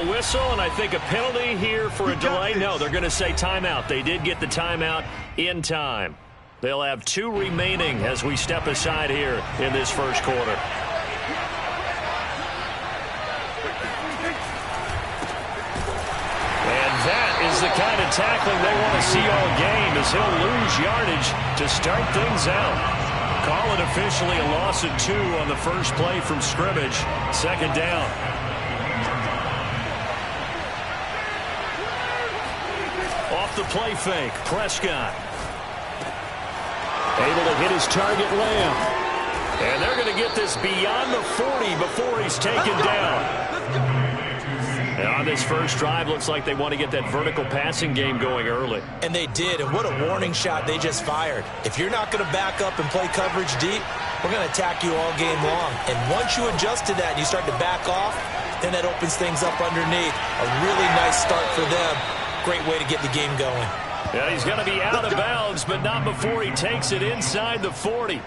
a whistle, and I think a penalty here for a delay. No, they're going to say timeout. They did get the timeout in time. They'll have 2 remaining as we step aside here in this first quarter. That is the kind of tackling they want to see all game, as he'll lose yardage to start things out. Call it officially a loss of 2 on the first play from scrimmage. Second down. Off the play fake, Prescott. Able to hit his target, Lamb. And they're going to get this beyond the 40 before he's taken down. And on this first drive, looks like they want to get that vertical passing game going early. And they did, and what a warning shot they just fired. If you're not going to back up and play coverage deep, we're going to attack you all game long. And once you adjust to that and you start to back off, then that opens things up underneath. A really nice start for them. Great way to get the game going. Yeah, he's going to be out of bounds, but not before he takes it inside the 40.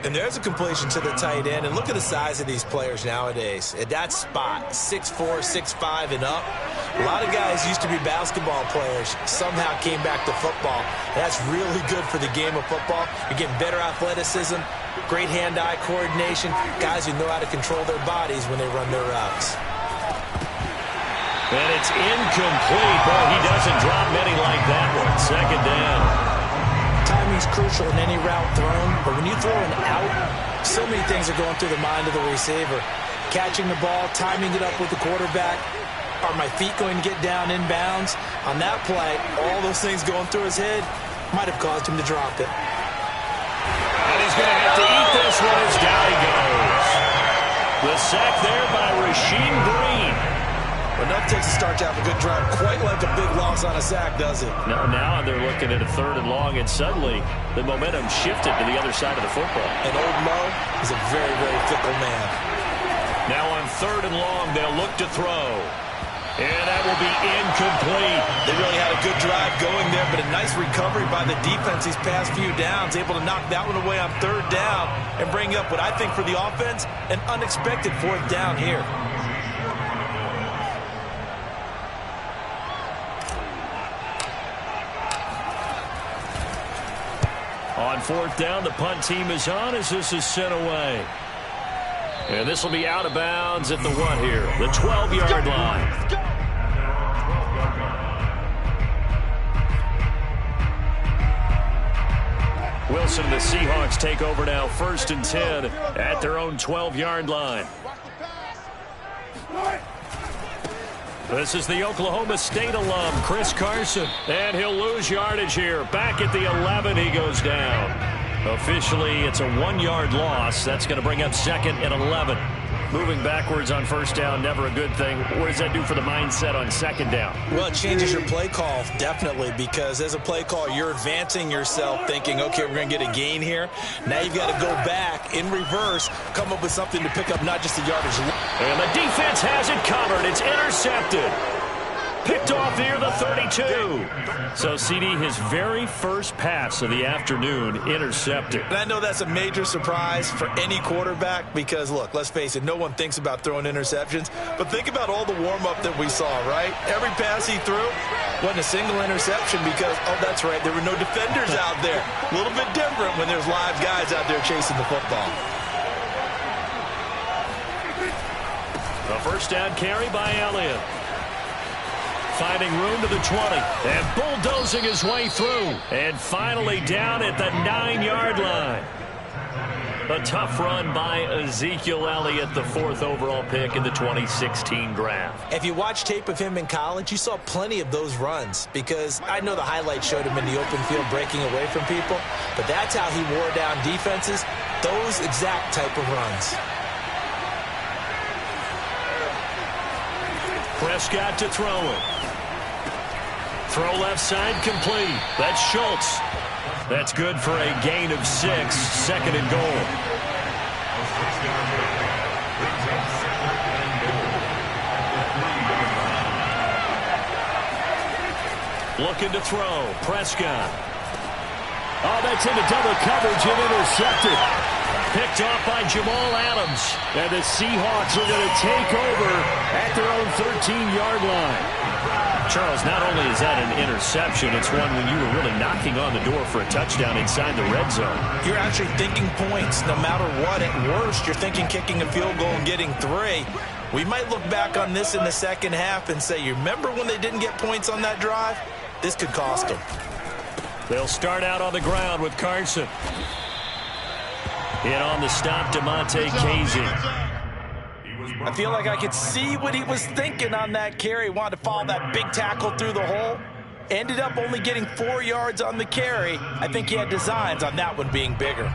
And there's a completion to the tight end. And look at the size of these players nowadays. At that spot, 6'4", 6'5", and up. A lot of guys used to be basketball players. Somehow came back to football. And that's really good for the game of football. You're getting better athleticism, great hand-eye coordination, guys who know how to control their bodies when they run their routes. And it's incomplete. Boy, he doesn't drop many like that one. Second down. Timing's crucial in any route thrown, but when you throw an out, so many things are going through the mind of the receiver. Catching the ball, timing it up with the quarterback. Are my feet going to get down inbounds? On that play, all those things going through his head might have caused him to drop it. And he's going to have to eat this one as down he goes. The sack there by Rasheem Green. Enough takes to start to have a good drive, quite like a big loss on a sack, does it? Now they're looking at a 3rd and long, and suddenly the momentum shifted to the other side of the football. And old Mo is a very, very fickle man. Now on 3rd and long, they'll look to throw. And that will be incomplete. They really had a good drive going there, but a nice recovery by the defense these past few downs, able to knock that one away on 3rd down and bring up what I think for the offense, an unexpected 4th down here. On 4th down, the punt team is on as this is sent away. And this will be out of bounds at the what here? The 12-yard line. Wilson and the Seahawks take over now, 1st and 10 at their own 12-yard line. This is the Oklahoma State alum, Chris Carson. And he'll lose yardage here. Back at the 11, he goes down. Officially, it's a 1-yard loss. That's going to bring up 2nd and 11. Moving backwards on 1st down, never a good thing. What does that do for the mindset on 2nd down? Well, it changes your play call, definitely, because as a play call, you're advancing yourself thinking, okay, we're going to get a gain here. Now you've got to go back in reverse, come up with something to pick up not just the yardage. And the defense has it covered. It's intercepted. Picked off near the 32. So, CD, his very first pass of the afternoon intercepted. And I know that's a major surprise for any quarterback because, look, let's face it, no one thinks about throwing interceptions. But think about all the warm-up that we saw, right? Every pass he threw wasn't a single interception because, oh, that's right, there were no defenders out there. A little bit different when there's live guys out there chasing the football. A 1st down carry by Elliott. Finding room to the 20 and bulldozing his way through. And finally down at the 9-yard line. A tough run by Ezekiel Elliott, the 4th overall pick in the 2016 draft. If you watch tape of him in college, you saw plenty of those runs because I know the highlights showed him in the open field breaking away from people, but that's how he wore down defenses, those exact type of runs. Prescott to throw it. Throw left side complete. That's Schultz. That's good for a gain of 6. 2nd and goal. Looking to throw. Prescott. Oh, that's into double coverage and intercepted. picked off by Jamal Adams. And the Seahawks are going to take over at their own 13-yard line. Charles, not only is that an interception, it's one when you were really knocking on the door for a touchdown inside the red zone. You're actually thinking points. No matter what, at worst, you're thinking kicking a field goal and getting 3. We might look back on this in the second half and say, you remember when they didn't get points on that drive? This could cost them. They'll start out on the ground with Carson. In on the stop, DeMonte Casey. I feel like I could see what he was thinking on that carry. Wanted to follow that big tackle through the hole. Ended up only getting 4 yards on the carry. I think he had designs on that one being bigger.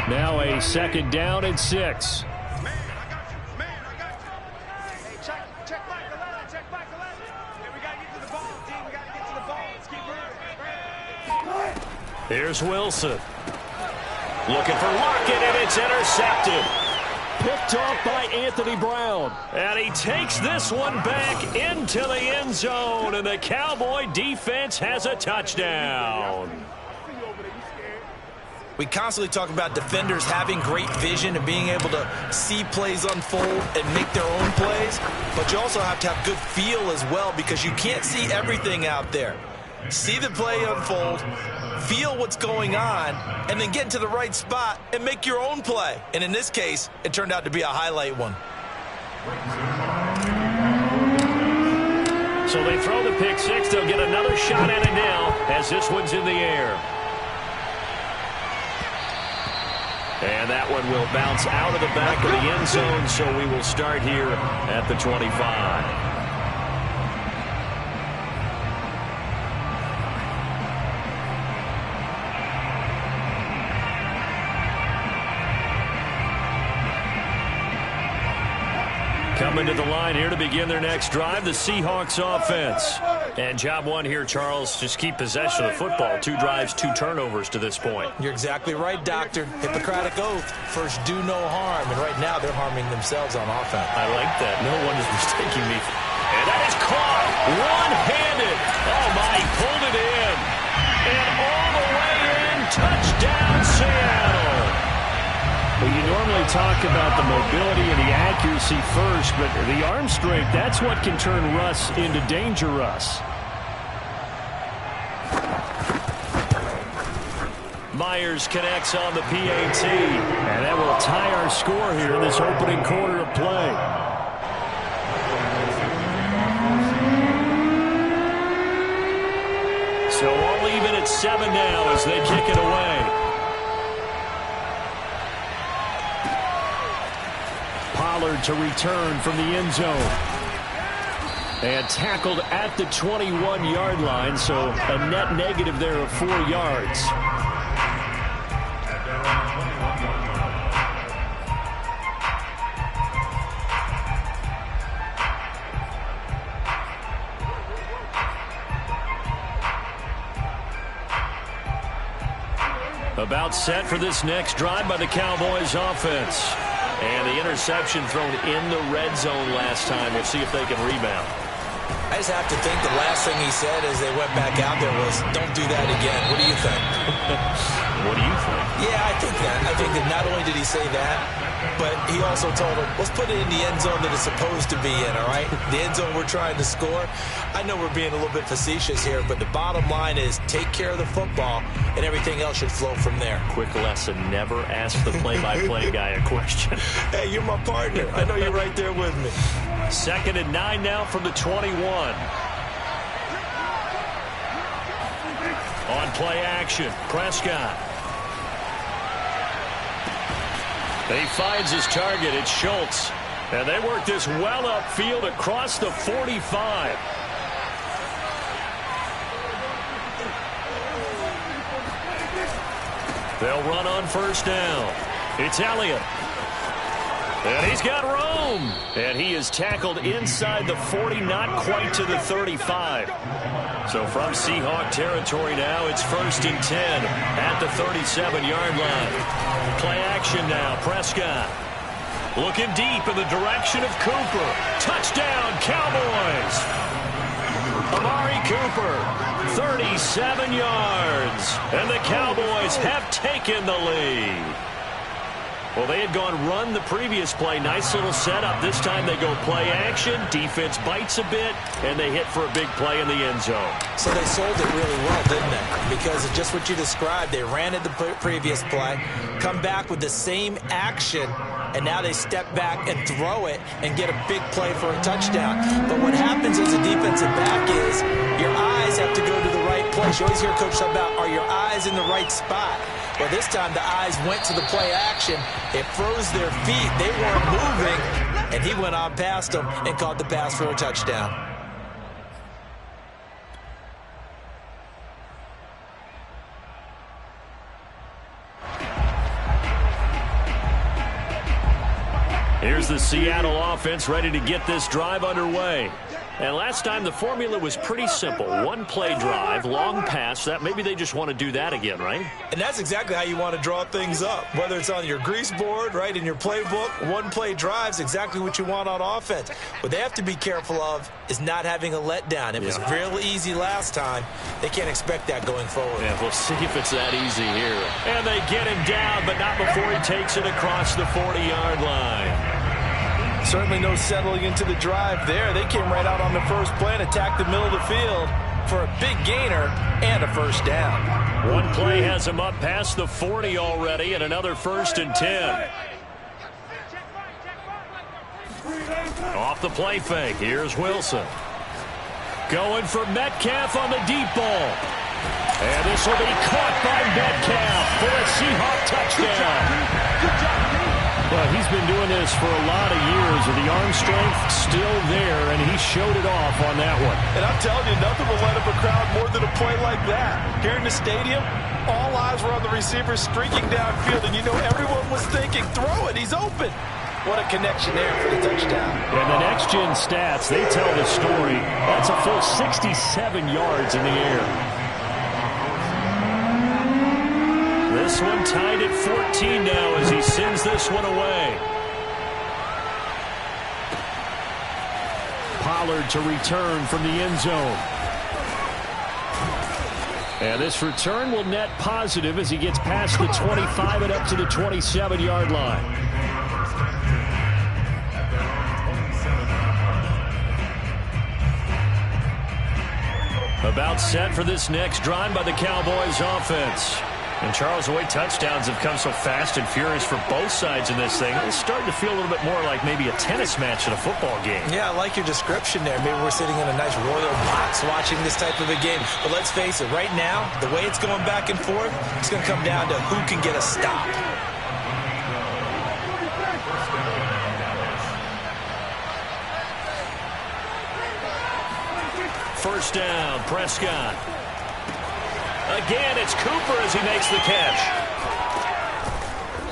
Now a 2nd down and 6. Here's Wilson. Looking for Lockett, and it's intercepted. Picked off by Anthony Brown. And he takes this one back into the end zone, and the Cowboy defense has a touchdown. We constantly talk about defenders having great vision and being able to see plays unfold and make their own plays, but you also have to have good feel as well because you can't see everything out there. See the play unfold, feel what's going on, and then get into the right spot and make your own play. And in this case, it turned out to be a highlight one. So they throw the pick six. They'll get another shot at it now as this one's in the air. And that one will bounce out of the back of the end zone, so we will start here at the 25. Coming to the line here to begin their next drive, the Seahawks offense. And job one here, Charles, just keep possession of the football. 2 drives, 2 turnovers to this point. You're exactly right, Doctor. Hippocratic oath. First, do no harm. And right now, they're harming themselves on offense. I like that. No one is mistaking me. And that is caught one-handed. Oh, my, he pulled it in. And all the way in, touchdown, Seattle. Well, you normally talk about the mobility and the accuracy first, but the arm strength, that's what can turn Russ into danger Russ. Myers connects on the PAT. And that will tie our score here in this opening quarter of play. So all even at 7 now as they kick it away. Pollard to return from the end zone. And tackled at the 21-yard line, so a net negative there of 4 yards. About set for this next drive by the Cowboys offense. And the interception thrown in the red zone last time. We'll see if they can rebound. I just have to think the last thing he said as they went back out there was, don't do that again. What do you think? What do you think? Yeah, I think that. I think that not only did he say that, but he also told him, let's put it in the end zone that it's supposed to be in, all right? The end zone we're trying to score. I know we're being a little bit facetious here, but the bottom line is take care of the football, and everything else should flow from there. Quick lesson, never ask the play-by-play guy a question. Hey, you're my partner. I know you're right there with me. 2nd and 9 now from the 21. On play action, Prescott. He finds his target. It's Schultz. And they work this well upfield across the 45. They'll run on 1st down. It's Elliott. And he's got room. And he is tackled inside the 40, not quite to the 35. So from Seahawk territory now, it's 1st and 10 at the 37-yard line. Play action now, Prescott. Looking deep in the direction of Cooper. Touchdown, Cowboys. Amari Cooper, 37 yards. And the Cowboys have taken the lead. Well, they had gone run the previous play. Nice little setup. This time they go play action. Defense bites a bit, and they hit for a big play in the end zone. So they sold it really well, didn't they? Because of just what you described. They ran it the previous play, come back with the same action, and now they step back and throw it and get a big play for a touchdown. But what happens as a defensive back is your eyes have to go to the right place. You always hear Coach talk about, are your eyes in the right spot? Well, this time the eyes went to the play action. It froze their feet. They weren't moving, and he went on past them and caught the pass for a touchdown. Here's the Seattle offense ready to get this drive underway. And last time the formula was pretty simple. One play drive, long pass. That maybe they just want to do that again, right? And that's exactly how you want to draw things up. Whether it's on your grease board, right, in your playbook, one play drive's exactly what you want on offense. What they have to be careful of is not having a letdown. It was real easy last time. They can't expect that going forward. Yeah, we'll see if it's that easy here. And they get him down, but not before he takes it across the 40-yard line. Certainly no settling into the drive there. They came right out on the first play and attacked the middle of the field for a big gainer and a first down. One play has him up past the 40 already, and another 1st and 10. Off the play fake, here's Wilson. Going for Metcalf on the deep ball. And this will be caught by Metcalf for a Seahawk touchdown. Good job. Well, he's been doing this for a lot of years, and the arm strength still there, and he showed it off on that one. And I'm telling you, nothing will light up a crowd more than a play like that. Here in the stadium, all eyes were on the receiver streaking downfield, and you know everyone was thinking, throw it, he's open. What a connection there for the touchdown. And the next-gen stats, they tell the story. That's a full 67 yards in the air. This one tied at 14 now as he sends this one away. Pollard to return from the end zone. And this return will net positive as he gets past the 25 and up to the 27-yard line. About set for this next drive by the Cowboys offense. And Charles, the way touchdowns have come so fast and furious for both sides in this thing, it's starting to feel a little bit more like maybe a tennis match in a football game. Yeah, I like your description there. Maybe we're sitting in a nice royal box watching this type of a game. But let's face it, right now, the way it's going back and forth, it's going to come down to who can get a stop. First down, Prescott. Again, it's Cooper as he makes the catch.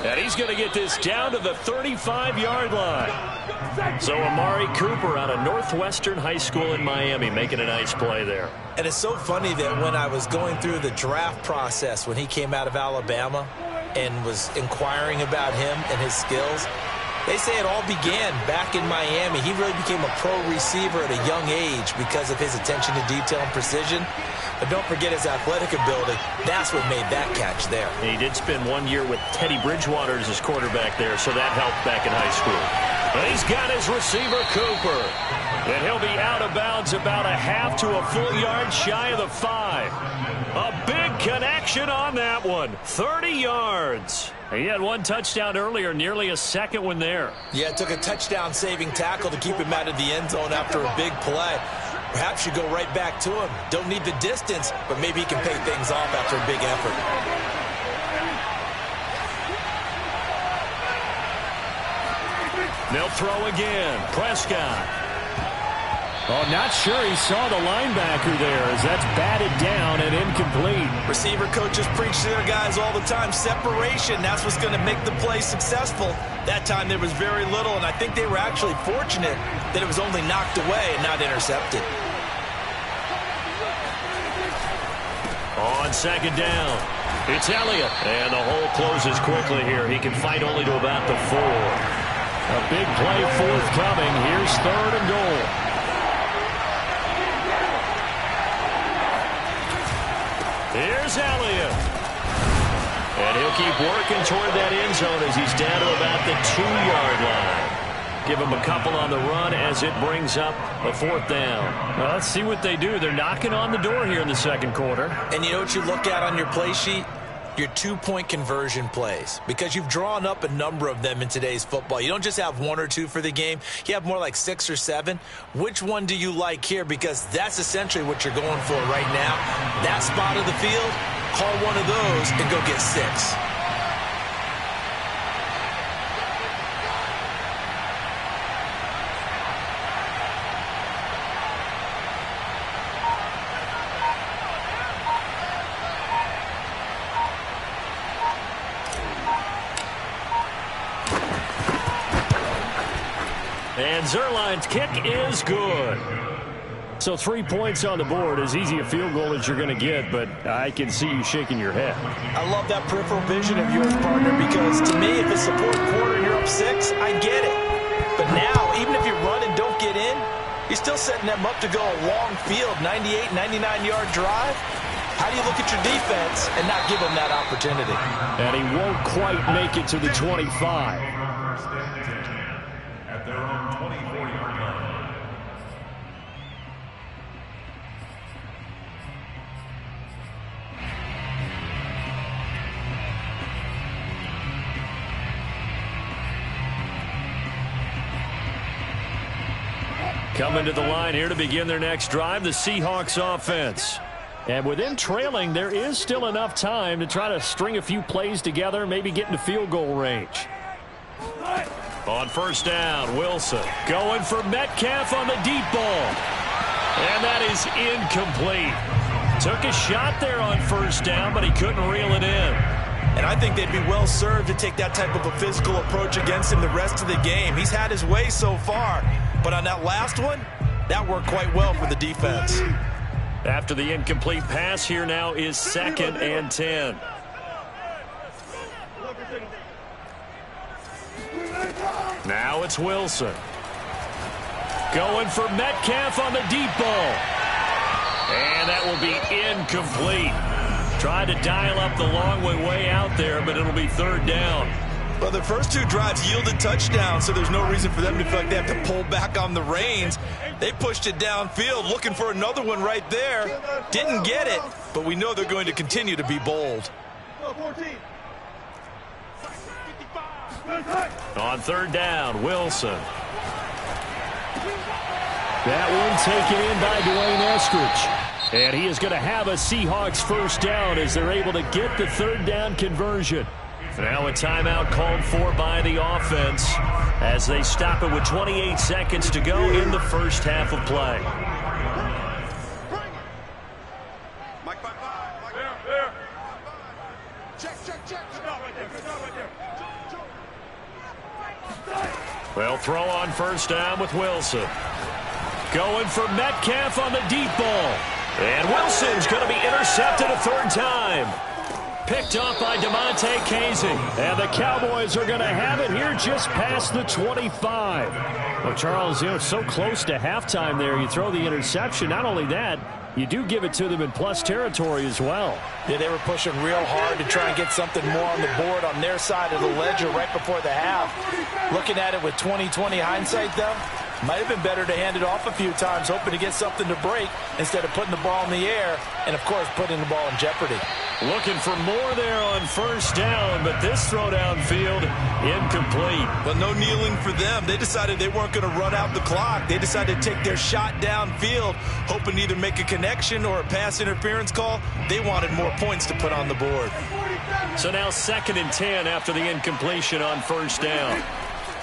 And he's going to get this down to the 35-yard line. So Amari Cooper out of Northwestern High School in Miami making a nice play there. And it's so funny that when I was going through the draft process when he came out of Alabama and was inquiring about him and his skills, they say it all began back in Miami. He really became a pro receiver at a young age because of his attention to detail and precision. But don't forget his athletic ability. That's what made that catch there. And he did spend 1 year with Teddy Bridgewater as his quarterback there, so that helped back in high school. And he's got his receiver, Cooper. And he'll be out of bounds about a half to a full yard shy of the 5. A big connection on that one. 30 yards. He had one touchdown earlier, nearly a second one there. Yeah, it took a touchdown-saving tackle to keep him out of the end zone after a big play. Perhaps you go right back to him. Don't need the distance, but maybe he can pay things off after a big effort. They'll throw again. Prescott. Oh, not sure he saw the linebacker there as that's batted down and incomplete. Receiver coaches preach to their guys all the time. Separation, that's what's going to make the play successful. That time there was very little, and I think they were actually fortunate that it was only knocked away and not intercepted. On second down, it's Elliott. And the hole closes quickly here. He can fight only to about the 4. A big play forthcoming. Here's 3rd and goal. Here's Elliott. And he'll keep working toward that end zone as he's down to about the 2-yard line. Give him a couple on the run as it brings up a 4th down. Well, let's see what they do. They're knocking on the door here in the second quarter. And you know what you look at on your play sheet? Your 2-point conversion plays, because you've drawn up a number of them in today's football. You don't just have 1 or 2 for the game. You have more like 6 or 7. Which one do you like here? Because that's essentially what you're going for right now. That spot of the field, call one of those and go get 6. And Zerline's kick is good. So 3 points on the board, as easy a field goal as you're going to get, but I can see you shaking your head. I love that peripheral vision of yours, partner, because to me, if it's the 4th quarter and you're up 6, I get it. But now, even if you run and don't get in, you're still setting them up to go a long field, 98, 99-yard drive. How do you look at your defense and not give them that opportunity? And he won't quite make it to the 25. At their own 24-yard line. Coming to the line here to begin their next drive, the Seahawks offense. And with them trailing, there is still enough time to try to string a few plays together, maybe get into field goal range. On 1st down, Wilson going for Metcalf on the deep ball. And that is incomplete. Took a shot there on 1st down, but he couldn't reel it in. And I think they'd be well served to take that type of a physical approach against him the rest of the game. He's had his way so far, but on that last one, that worked quite well for the defense. After the incomplete pass, here now is 2nd and 10. Now it's Wilson. Going for Metcalf on the deep ball. And that will be incomplete. Tried to dial up the long way out there, but it'll be 3rd down. Well, the first 2 drives yielded touchdowns, so there's no reason for them to feel like they have to pull back on the reins. They pushed it downfield, looking for another one right there. Didn't get it, but we know they're going to continue to be bold. On 3rd down, Wilson. That one taken in by Dwayne Eskridge. And he is going to have a Seahawks 1st down as they're able to get the 3rd down conversion. Now a timeout called for by the offense as they stop it with 28 seconds to go in the first half of play. Well, throw on 1st down with Wilson. Going for Metcalf on the deep ball. And Wilson's going to be intercepted a 3rd time. Picked off by DeMonte Casey. And the Cowboys are going to have it here just past the 25. Well, Charles, you know, it's so close to halftime there. You throw the interception. Not only that, you do give it to them in plus territory as well. Yeah, they were pushing real hard to try and get something more on the board on their side of the ledger right before the half. Looking at it with 20/20 hindsight, though, might have been better to hand it off a few times, hoping to get something to break instead of putting the ball in the air and, of course, putting the ball in jeopardy. Looking for more there on 1st down, but this throw downfield incomplete. But no kneeling for them. They decided they weren't going to run out the clock. They decided to take their shot downfield, hoping to either make a connection or a pass interference call. They wanted more points to put on the board. So now 2nd and 10 after the incompletion on 1st down.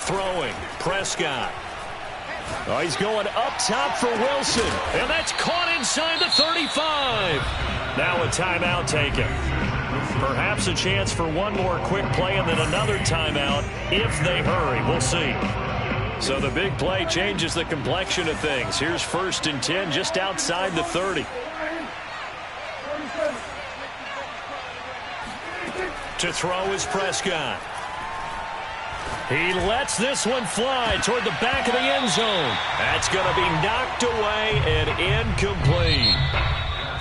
Throwing, Prescott. Oh, he's going up top for Wilson. And that's caught inside the 35. Now a timeout taken. Perhaps a chance for one more quick play and then another timeout if they hurry. We'll see. So the big play changes the complexion of things. Here's 1st and 10 just outside the 30. To throw is Prescott. He lets this one fly toward the back of the end zone. That's going to be knocked away and incomplete.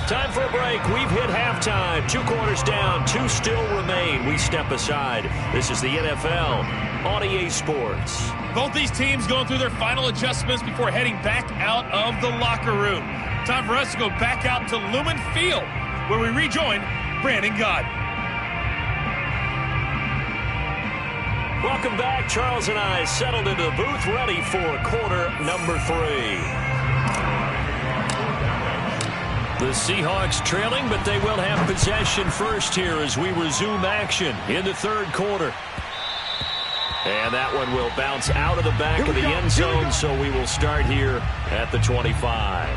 Time for a break. We've hit halftime. 2 quarters down. 2 still remain. We step aside. This is the NFL on EA Sports. Both these teams going through their final adjustments before heading back out of the locker room. Time for us to go back out to Lumen Field, where we rejoin Brandon Gott. Welcome back. Charles and I settled into the booth, ready for quarter number 3. The Seahawks trailing, but they will have possession first here as we resume action in the 3rd quarter. And that one will bounce out of the back of the end zone, so we will start here at the 25.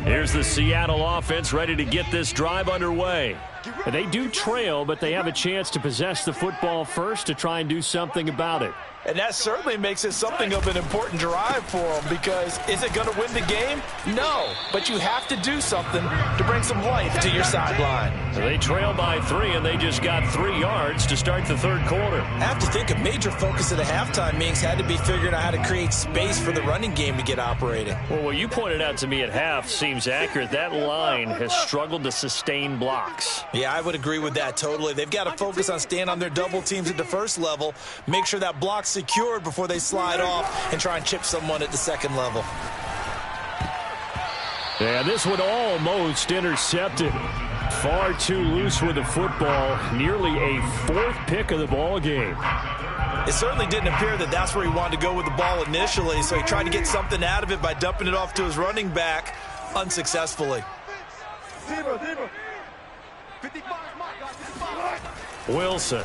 Here's the Seattle offense ready to get this drive underway. They do trail, but they have a chance to possess the football first to try and do something about it. And that certainly makes it something of an important drive for them, because is it going to win the game? No, but you have to do something to bring some life to your sideline. They trail by 3, and they just got 3 yards to start the 3rd quarter. I have to think a major focus of the halftime meetings had to be figuring out how to create space for the running game to get operating. Well, what you pointed out to me at half seems accurate. That line has struggled to sustain blocks. Yeah, I would agree with that totally. They've got to focus on staying on their double teams at the first level, make sure that block's secured before they slide off and try and chip someone at the 2nd level. Yeah, this one almost intercepted. Far too loose with the football. Nearly a 4th pick of the ball game. It certainly didn't appear that that's where he wanted to go with the ball initially, so he tried to get something out of it by dumping it off to his running back unsuccessfully. Wilson.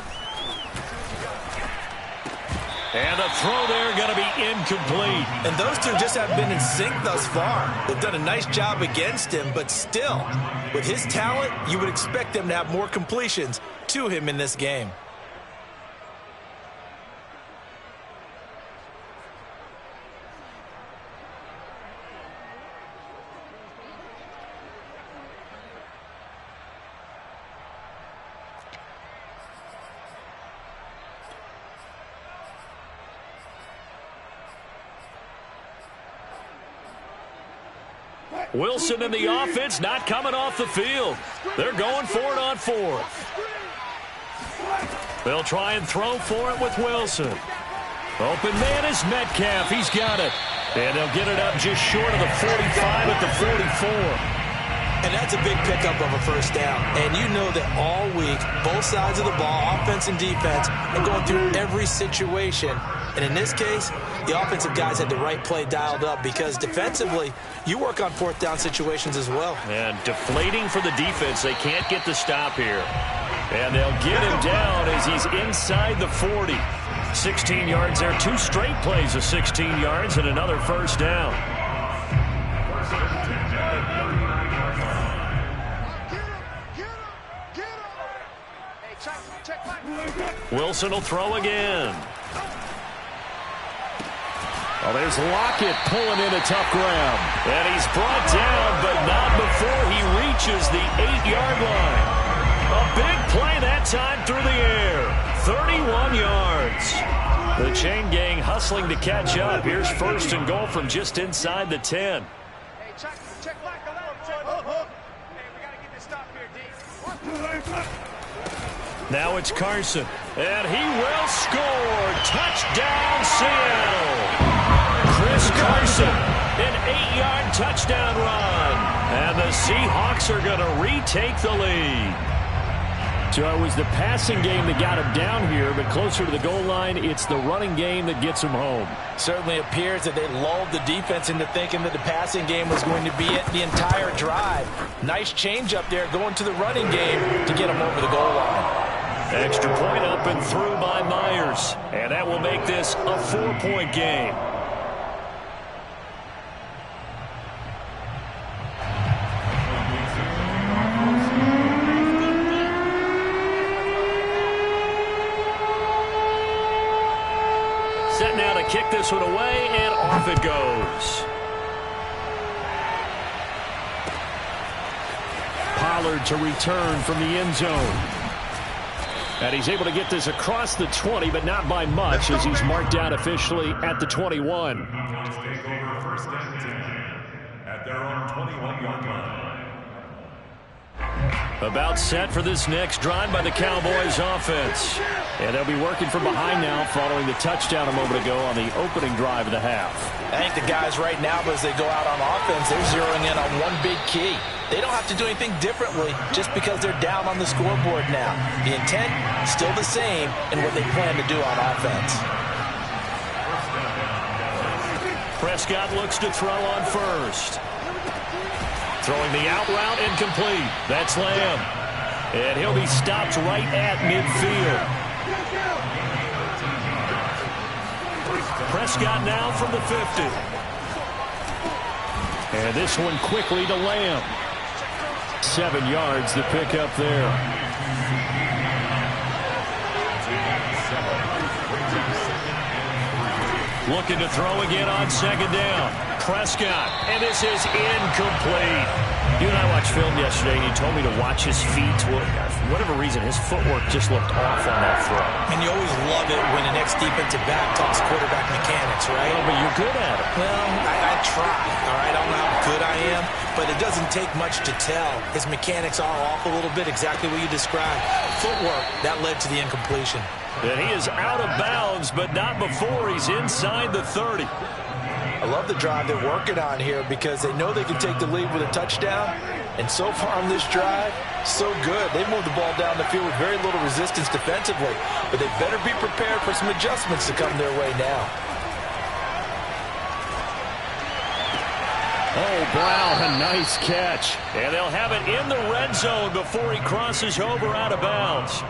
And a throw there going to be incomplete. And those two just haven't been in sync thus far. They've done a nice job against him, but still, with his talent, you would expect them to have more completions to him in this game. Wilson and the offense not coming off the field. They're going for it on 4th. They'll try and throw for it with Wilson. Open man is Metcalf. He's got it. And they'll get it up just short of the 45 at the 44. And that's a big pickup of a 1st down. And you know that all week, both sides of the ball, offense and defense, are going through every situation. And in this case, the offensive guys had the right play dialed up, because defensively, you work on 4th down situations as well. And deflating for the defense. They can't get the stop here. And they'll get him down as he's inside the 40. 16 yards there. 2 straight plays of 16 yards and another 1st down. Wilson will throw again. Oh, there's Lockett pulling in a tough grab. And he's brought down, but not before he reaches the 8-yard line. A big play that time through the air. 31 yards. The chain gang hustling to catch up. Here's 1st and goal from just inside the 10. Check back a little. Hey, we got to get this stop here, D. Now it's Carson. And he will score. Touchdown, Seattle. Chris Carson, an 8-yard touchdown run. And the Seahawks are going to retake the lead. So it was the passing game that got him down here, but closer to the goal line, it's the running game that gets him home. Certainly appears that they lulled the defense into thinking that the passing game was going to be it the entire drive. Nice change up there going to the running game to get him over the goal line. Extra point up and through by Myers. And that will make this a 4-point game. Set now to kick this one away, and off it goes. Pollard to return from the end zone. And he's able to get this across the 20, but not by much, as he's marked down officially at the 21. Take over first and 10 at their own 21-yard line. About set for this next drive by the Cowboys offense. And they'll be working from behind now following the touchdown a moment ago on the opening drive of the half. I think the guys right now, as they go out on offense, they're zeroing in on one big key. They don't have to do anything differently just because they're down on the scoreboard now. The intent, still the same in what they plan to do on offense. Prescott looks to throw on first. Throwing the out route incomplete. That's Lamb. And he'll be stopped right at midfield. Prescott now from the 50. And this one quickly to Lamb. 7 yards to pick up there. Looking to throw again on second down. Prescott, and this is incomplete. You and I watched film yesterday, and you told me to watch his feet. Well, for whatever reason, his footwork just looked off on that throw. And you always love it when an ex-defensive back talks quarterback mechanics, right? Well, but you're good at it. Well, I try, all right? I don't know how good I am, but it doesn't take much to tell. His mechanics are off a little bit, exactly what you described. Footwork, that led to the incompletion. And he is out of bounds, but not before he's inside the 30. I love the drive they're working on here because they know they can take the lead with a touchdown. And so far on this drive, so good. They moved the ball down the field with very little resistance defensively. But they better be prepared for some adjustments to come their way now. Oh, Brown, a nice catch. And they'll have it in the red zone before he crosses over out of bounds.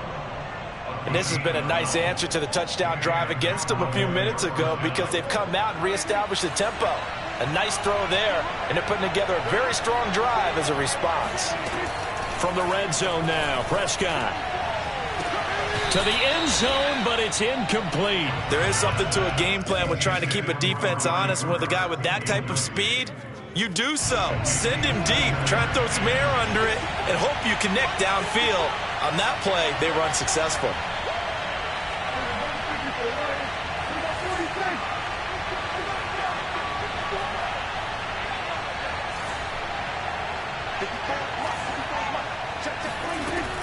And this has been a nice answer to the touchdown drive against them a few minutes ago because they've come out and reestablished the tempo. A nice throw there, and they're putting together a very strong drive as a response. From the red zone now, Prescott. To the end zone, but it's incomplete. There is something to a game plan with trying to keep a defense honest. With a guy with that type of speed, you do so. Send him deep, try and throw some air under it, and hope you connect downfield. On that play, they run successful.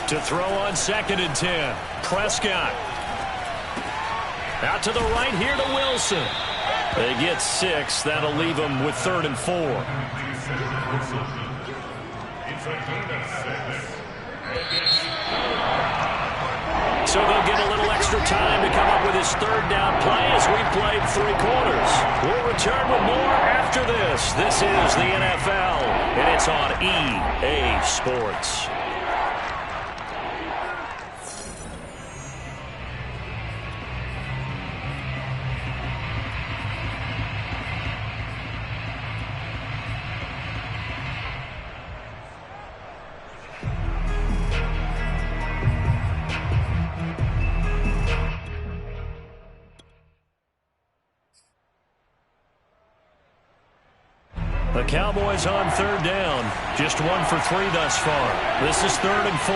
To throw on second and 10. Prescott. Out to the right here to Wilson. They get 6. That'll leave them with 3rd and 4. So they'll get a little extra time to come up with his 3rd down play as we played 3 quarters. We'll return with more after this. This is the NFL, and it's on EA Sports. The Cowboys on 3rd down. Just 1 for 3 thus far. This is 3rd and 4.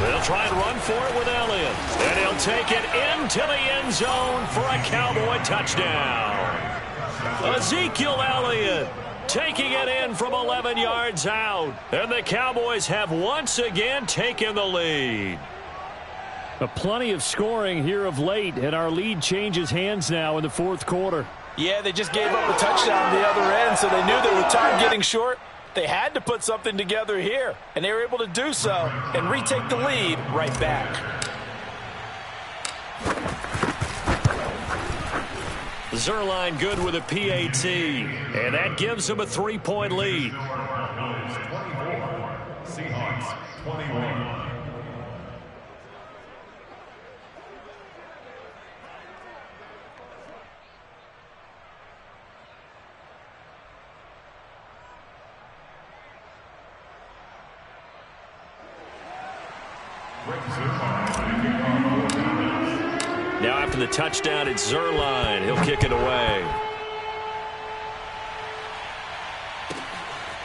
They'll try and run for it with Elliott. And he'll take it into the end zone for a Cowboy touchdown. Ezekiel Elliott taking it in from 11 yards out. And the Cowboys have once again taken the lead. Plenty of scoring here of late, and our lead changes hands now in the 4th quarter. Yeah, they just gave up a touchdown on the other end, so they knew that with time getting short, They had to put something together here, and they were able to do so and retake the lead right back. Zerline good with a PAT, and that gives them a 3-point lead. Seahawks 21. Now after the touchdown, it's Zerline. He'll kick it away.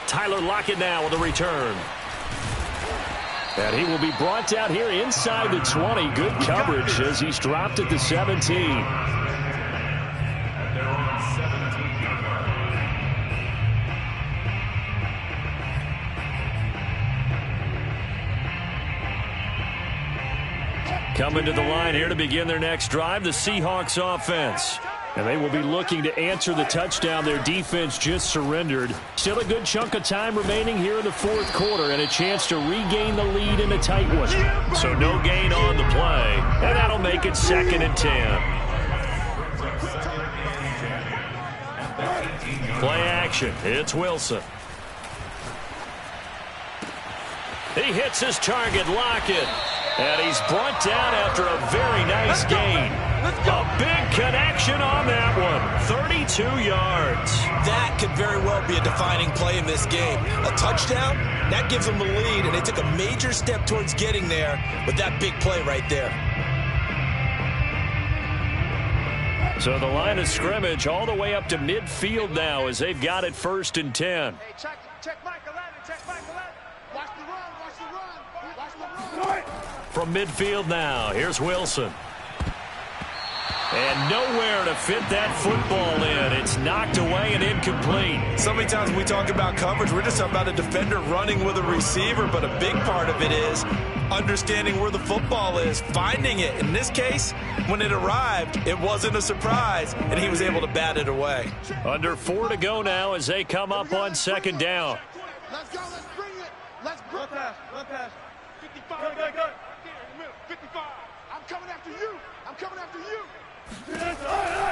Tyler Lockett now with a return. And he will be brought down here inside the 20. Good coverage as he's dropped at the 17. Coming to the line here to begin their next drive, the Seahawks offense. And they will be looking to answer the touchdown their defense just surrendered. Still a good chunk of time remaining here in the fourth quarter and a chance to regain the lead in a tight one. So no gain on the play, and that'll make it 2nd and 10. Play action. It's Wilson. He hits his target, Lockett. And he's brought down after a very nice gain. A big connection on that one. 32 yards. That could very well be a defining play in this game. A touchdown, that gives them the lead, and they took a major step towards getting there with that big play right there. So the line of scrimmage all the way up to midfield now as they've got it 1st and 10. Hey, check Michael Allen, check Michael Allen. Watch the run, watch the run, watch the run. From midfield now, here's Wilson. And nowhere to fit that football in. It's knocked away and incomplete. So many times we talk about coverage, we're just talking about a defender running with a receiver, but a big part of it is understanding where the football is, finding it. In this case, when it arrived, it wasn't a surprise, and he was able to bat it away. Under 4 to go now as they come up on 2nd down. Let's go, let's bring it. Let's bring it. One pass. 55. Good. 55. I'm coming after you. I'm coming after you.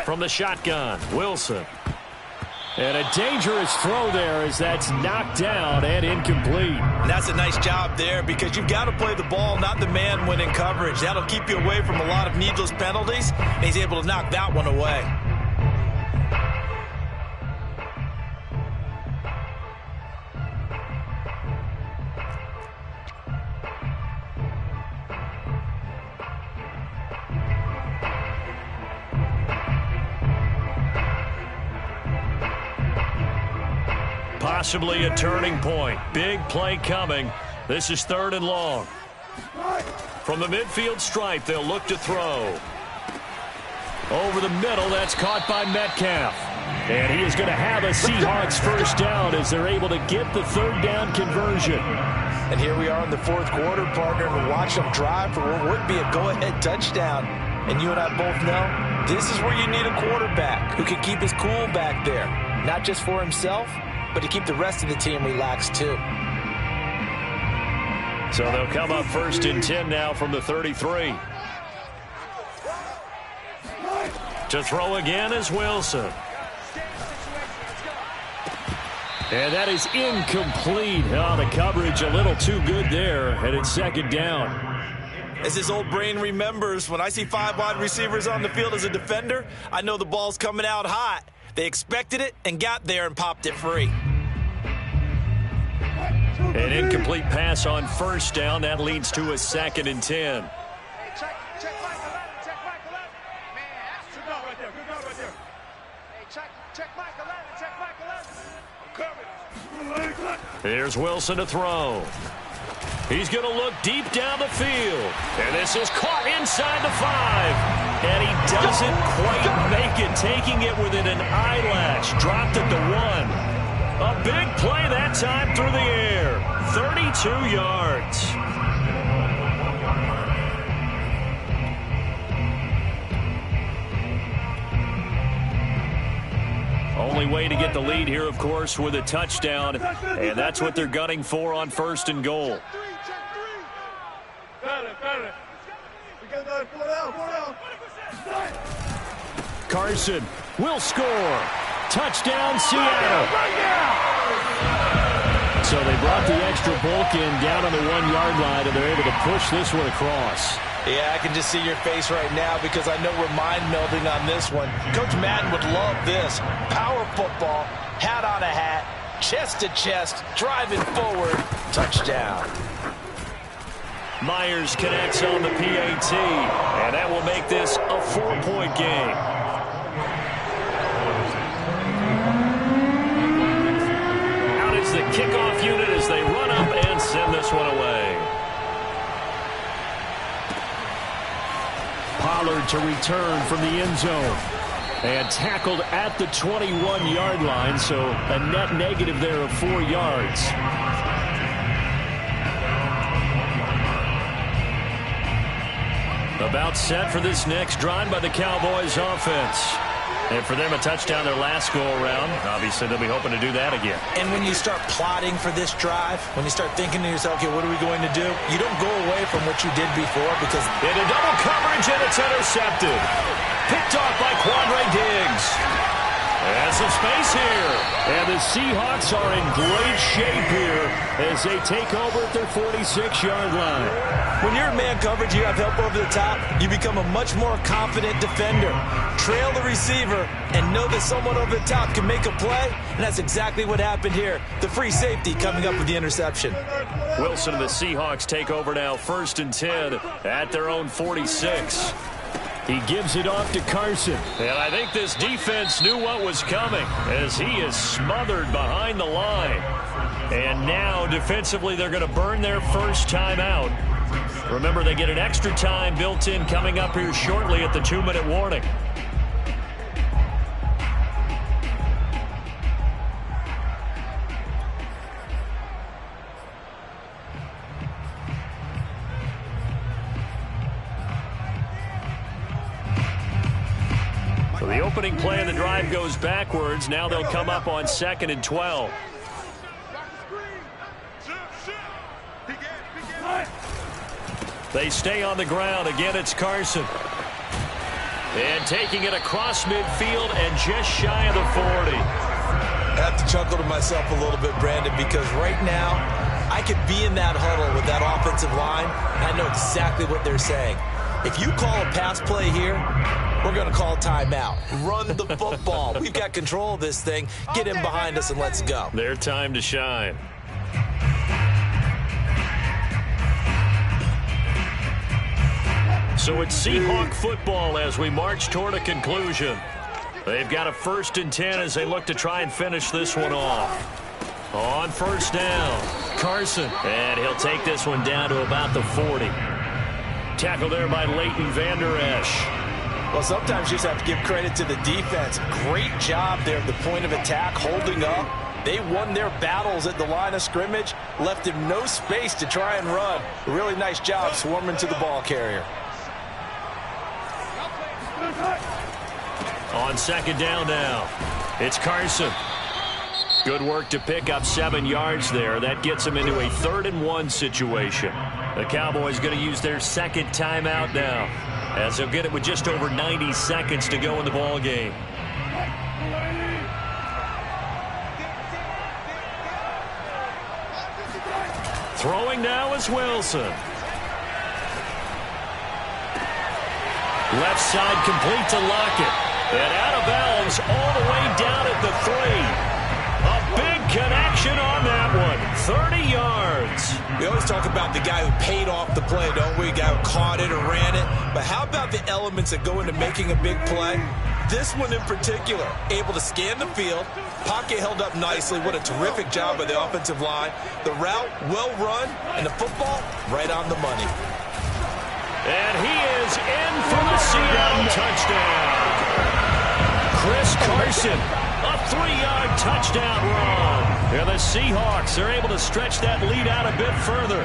From the shotgun, Wilson. And a dangerous throw there as that's knocked down and incomplete. And that's a nice job there because you've got to play the ball, not the man when in coverage. That'll keep you away from a lot of needless penalties, and he's able to knock that one away. Possibly a turning point. Big play coming. This is 3rd and long. From the midfield stripe, they'll look to throw. Over the middle, that's caught by Metcalf. And he is going to have a Seahawks 1st down as they're able to get the 3rd down conversion. And here we are in the 4th quarter, partner, and watch them drive for what would be a go-ahead touchdown. And you and I both know this is where you need a quarterback who can keep his cool back there. Not just for himself, but to keep the rest of the team relaxed too. So they'll come up 1st and 10 now from the 33. To throw again is Wilson. And that is incomplete. Oh, the coverage a little too good there, and it's 2nd down. As his old brain remembers, when I see 5 wide receivers on the field as a defender, I know the ball's coming out hot. They expected it and got there and popped it free. An incomplete pass on 1st down. That leads to a 2nd and 10. Hey, check Michael Allen, check Michael Allen. Man, that's good right there, Hey, check Michael Allen, check Michael Allen. I'm coming. Here's Wilson to throw. He's going to look deep down the field. And this is caught inside the 5. And he doesn't quite make it, taking it within an eyelash. Dropped at the 1. A big play that time through the air. 32 yards. Only way to get the lead here, of course, with a touchdown. And that's what they're gunning for on 1st and goal. Carson will score. Touchdown, Seattle. So they brought the extra bulk in down on the 1-yard line, and they're able to push this one across. Yeah, I can just see your face right now because I know we're mind melding on this one. Coach Madden would love this. Power football, hat on a hat, chest to chest, driving forward, touchdown. Myers connects on the PAT, and that will make this a 4-point game. Out is the kickoff unit as they run up and send this one away. Pollard to return from the end zone. And tackled at the 21-yard line, so a net negative there of 4 yards. About set for this next drive by the Cowboys offense. And for them, a touchdown their last go-around. Obviously, they'll be hoping to do that again. And when you start plotting for this drive, when you start thinking to yourself, okay, what are we going to do? You don't go away from what you did before because... Into double coverage, and it's intercepted. Picked off by Quandre Diggs. And some space here. And the Seahawks are in great shape here as they take over at their 46-yard line. When you're in man coverage, you have help over the top, you become a much more confident defender. Trail the receiver and know that someone over the top can make a play, and that's exactly what happened here. The free safety coming up with the interception. Wilson and the Seahawks take over now 1st and 10 at their own 46. He gives it off to Carson. And I think this defense knew what was coming as he is smothered behind the line. And now defensively they're going to burn their first timeout. Remember, they get an extra time built in coming up here shortly at the 2-minute warning. So the opening play of the drive goes backwards. Now they'll come up on 2nd and 12. They stay on the ground. Again, it's Carson. And taking it across midfield and just shy of the 40. I have to chuckle to myself a little bit, Brandon, because right now I could be in that huddle with that offensive line. I know exactly what they're saying. If you call a pass play here, we're going to call timeout. Run the football. We've got control of this thing. Get in behind us and let's go. Their time to shine. So it's Seahawk football as we march toward a conclusion. They've got a 1st and 10 as they look to try and finish this one off. On 1st down, Carson. And he'll take this one down to about the 40. Tackle there by Leighton Vander Esch. Well, sometimes you just have to give credit to the defense. Great job there at the point of attack, holding up. They won their battles at the line of scrimmage, left him no space to try and run. A really nice job swarming to the ball carrier. On 2nd down now, it's Carson. Good work to pick up 7 yards there. That gets them into a 3rd and 1 situation. The Cowboys going to use their 2nd timeout now, as they'll get it with just over 90 seconds to go in the ball game. Throwing now is Wilson. Left side complete to Lockett. And out of bounds all the way down at the 3. A big connection on that one. 30 yards. We always talk about the guy who paid off the play, don't we? The guy who caught it or ran it. But how about the elements that go into making a big play? This one in particular, able to scan the field. Pocket held up nicely. What a terrific job by the offensive line. The route, well run, and the football, right on the money. And he is in for the Seattle touchdown. Chris Carson, a 3-yard touchdown run. And the Seahawks are able to stretch that lead out a bit further.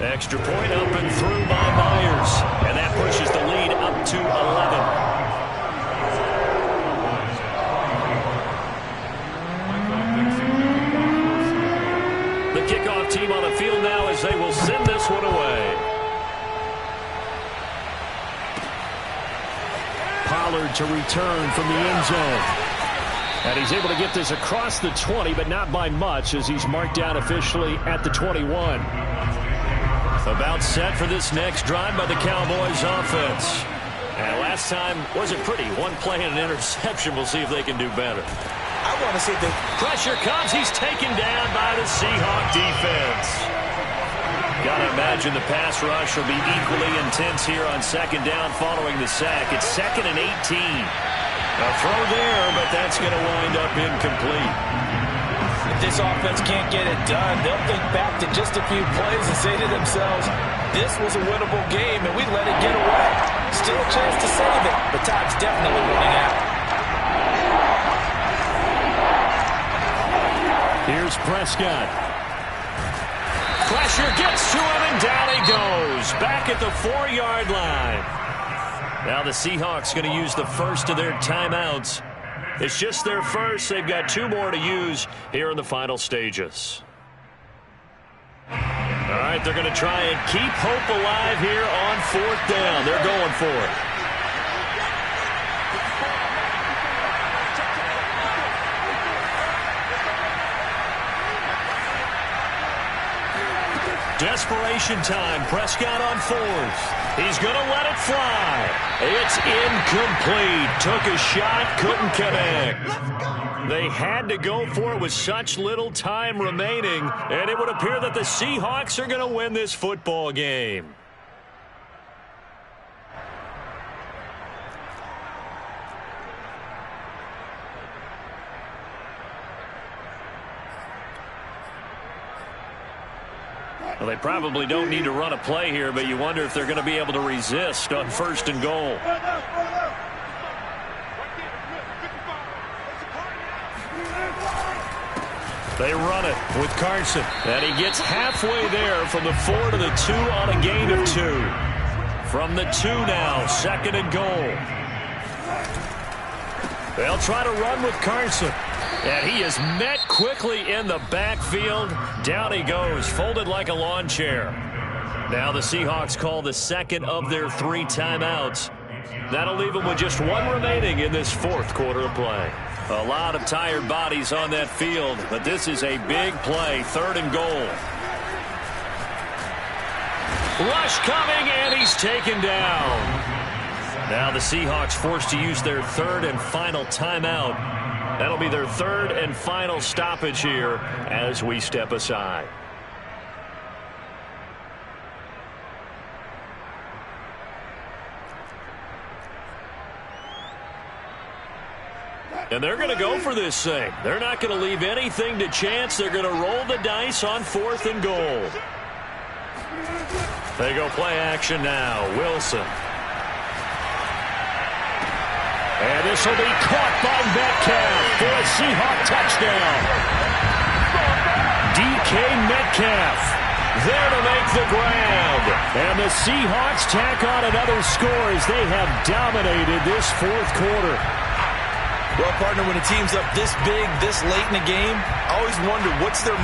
Extra point up and through by Myers. And that pushes the lead up to 11. The kickoff team on the field now as they will send this one away. Pollard to return from the end zone. And he's able to get this across the 20, but not by much as he's marked down officially at the 21. About set for this next drive by the Cowboys offense. And last time wasn't pretty. One play and an interception. We'll see if they can do better. I want to see the pressure comes. He's taken down by the Seahawk defense. Got to imagine the pass rush will be equally intense here on second down following the sack. It's 2nd and 18. A throw there, but that's going to wind up incomplete. If this offense can't get it done, they'll think back to just a few plays and say to themselves, this was a winnable game and we let it get away. Still a chance to save it, but time's definitely running out. Here's Prescott. Pressure gets to him, and down he goes. Back at the 4-yard line. Now the Seahawks going to use the first of their timeouts. It's just their first. They've got 2 more to use here in the final stages. All right, they're going to try and keep hope alive here on 4th down. They're going for it. Desperation time. Prescott on 4th. He's going to let it fly. It's incomplete. Took a shot, couldn't connect. They had to go for it with such little time remaining, and it would appear that the Seahawks are going to win this football game. Well, they probably don't need to run a play here, but you wonder if they're going to be able to resist on 1st and goal. They run it with Carson, and he gets halfway there from the 4 to the 2 on a gain of 2. From the 2 now, 2nd and goal. They'll try to run with Carson. And he is met quickly in the backfield. Down he goes, folded like a lawn chair. Now the Seahawks call the 2nd of their 3 timeouts. That'll leave them with just 1 remaining in this 4th quarter of play. A lot of tired bodies on that field, but this is a big play, 3rd and goal. Rush coming, and he's taken down. Now the Seahawks forced to use their 3rd and final timeout. That'll be their 3rd and final stoppage here as we step aside. And they're going to go for this thing. They're not going to leave anything to chance. They're going to roll the dice on 4th and goal. They go play action now. Wilson. And this will be caught by Metcalf for a Seahawk touchdown. DK Metcalf there to make the grab. And the Seahawks tack on another score as they have dominated this 4th quarter. Well, partner, when a team's up this big, this late in the game, I always wonder what's their